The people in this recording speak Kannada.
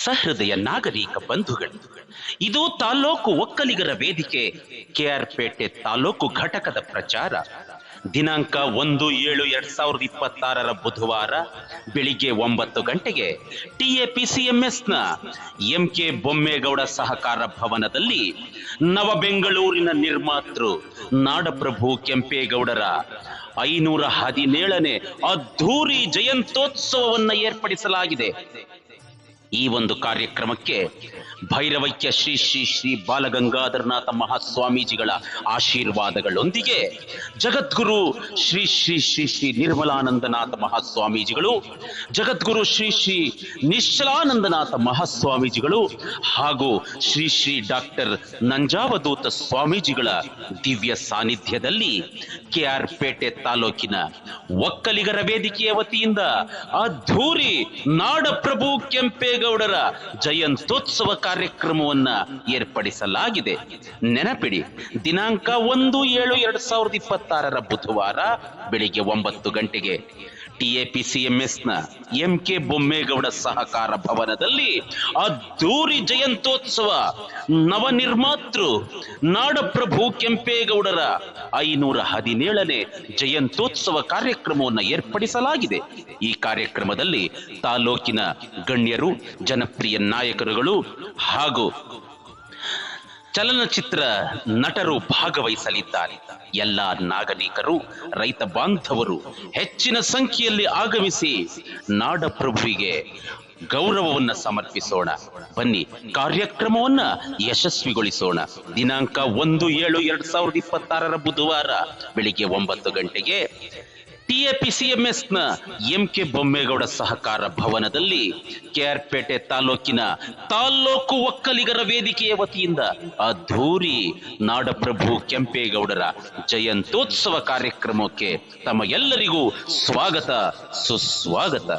ಸಹೃದಯ ನಾಗರಿಕ ಬಂಧುಗಳು, ಇದು ತಾಲೂಕು ಒಕ್ಕಲಿಗರ ವೇದಿಕೆ ಕೆಆರ್ಪೇಟೆ ತಾಲೂಕು ಘಟಕದ ಪ್ರಚಾರ. ದಿನಾಂಕ 1/7/2026 ಬುಧವಾರ ಬೆಳಿಗ್ಗೆ 9 ಗಂಟೆಗೆ TAPCMSನ MK ಬೊಮ್ಮೇಗೌಡ ಸಹಕಾರ ಭವನದಲ್ಲಿ ನವಬೆಂಗಳೂರಿನ ನಿರ್ಮಾತೃ ನಾಡಪ್ರಭು ಕೆಂಪೇಗೌಡರ 517ನೇ ಅದ್ಧೂರಿ ಜಯಂತ್ಯೋತ್ಸವವನ್ನು ಏರ್ಪಡಿಸಲಾಗಿದೆ. ಈ ಒಂದು ಕಾರ್ಯಕ್ರಮಕ್ಕೆ ಭೈರವೈಕ್ಯ ಶ್ರೀ ಶ್ರೀ ಶ್ರೀ ಬಾಲಗಂಗಾಧರನಾಥ ಮಹಾಸ್ವಾಮೀಜಿಗಳ ಆಶೀರ್ವಾದಗಳೊಂದಿಗೆ ಜಗದ್ಗುರು ಶ್ರೀ ಶ್ರೀ ಶ್ರೀ ಶ್ರೀ ನಿರ್ಮಲಾನಂದನಾಥ ಮಹಾಸ್ವಾಮೀಜಿಗಳು, ಜಗದ್ಗುರು ಶ್ರೀ ಶ್ರೀ ನಿಶ್ಚಲಾನಂದನಾಥ ಮಹಾಸ್ವಾಮೀಜಿಗಳು ಹಾಗೂ ಶ್ರೀ ಶ್ರೀ ಡಾಕ್ಟರ್ ನಂಜಾವಧೂತ ಸ್ವಾಮೀಜಿಗಳ ದಿವ್ಯ ಸಾನ್ನಿಧ್ಯದಲ್ಲಿ ಕೆಆರ್ಪೇಟೆ ತಾಲೂಕಿನ ಒಕ್ಕಲಿಗರ ವೇದಿಕೆಯ ವತಿಯಿಂದ ಅದ್ಧೂರಿ ನಾಡಪ್ರಭು ಕೆಂಪೇಗೌಡರ ಜಯಂತ್ಯೋತ್ಸವ ಕಾರ್ಯಕ್ರಮವನ್ನ ಏರ್ಪಡಿಸಲಾಗಿದೆ. ನೆನಪಿಡಿ, ದಿನಾಂಕ 1/7/2026 ಬುಧವಾರ ಬೆಳಿಗ್ಗೆ 9 ಗಂಟೆಗೆ TAPCMSನ MK ಬೊಮ್ಮೇಗೌಡ ಸಹಕಾರ ಭವನದಲ್ಲಿ ಅದ್ಧೂರಿ ಜಯಂತ್ಯೋತ್ಸವ ನವನಿರ್ಮಾತೃ ನಾಡಪ್ರಭು ಕೆಂಪೇಗೌಡರ 517ನೇ ಜಯಂತ್ಯೋತ್ಸವ ಕಾರ್ಯಕ್ರಮವನ್ನು ಏರ್ಪಡಿಸಲಾಗಿದೆ. ಈ ಕಾರ್ಯಕ್ರಮದಲ್ಲಿ ತಾಲೂಕಿನ ಗಣ್ಯರು, ಜನಪ್ರಿಯ ನಾಯಕರುಗಳು ಹಾಗೂ ಚಲನಚಿತ್ರ ನಟರು ಭಾಗವಹಿಸಲಿದ್ದಾರೆ. ಎಲ್ಲ ನಾಗರಿಕರು, ರೈತ ಬಾಂಧವರು ಹೆಚ್ಚಿನ ಸಂಖ್ಯೆಯಲ್ಲಿ ಆಗಮಿಸಿ ನಾಡಪ್ರಭುವಿಗೆ ಗೌರವವನ್ನು ಸಮರ್ಪಿಸೋಣ. ಬನ್ನಿ, ಕಾರ್ಯಕ್ರಮವನ್ನ ಯಶಸ್ವಿಗೊಳಿಸೋಣ. ದಿನಾಂಕ 1/7/2026 ಬುಧವಾರ ಬೆಳಿಗ್ಗೆ 9 ಗಂಟೆಗೆ TAPCMSನ MK ಬೊಮ್ಮೇಗೌಡ ಸಹಕಾರ ಭವನದಲ್ಲಿ ಕೆಆರ್ಪೇಟೆ ತಾಲೂಕಿನ ತಾಲೂಕು ಒಕ್ಕಲಿಗರ ವೇದಿಕೆಯ ವತಿಯಿಂದ ಅದ್ಧೂರಿ ನಾಡಪ್ರಭು ಕೆಂಪೇಗೌಡರ ಜಯಂತ್ಯೋತ್ಸವ ಕಾರ್ಯಕ್ರಮಕ್ಕೆ ತಮ್ಮ ಎಲ್ಲರಿಗೂ ಸ್ವಾಗತ, ಸುಸ್ವಾಗತ.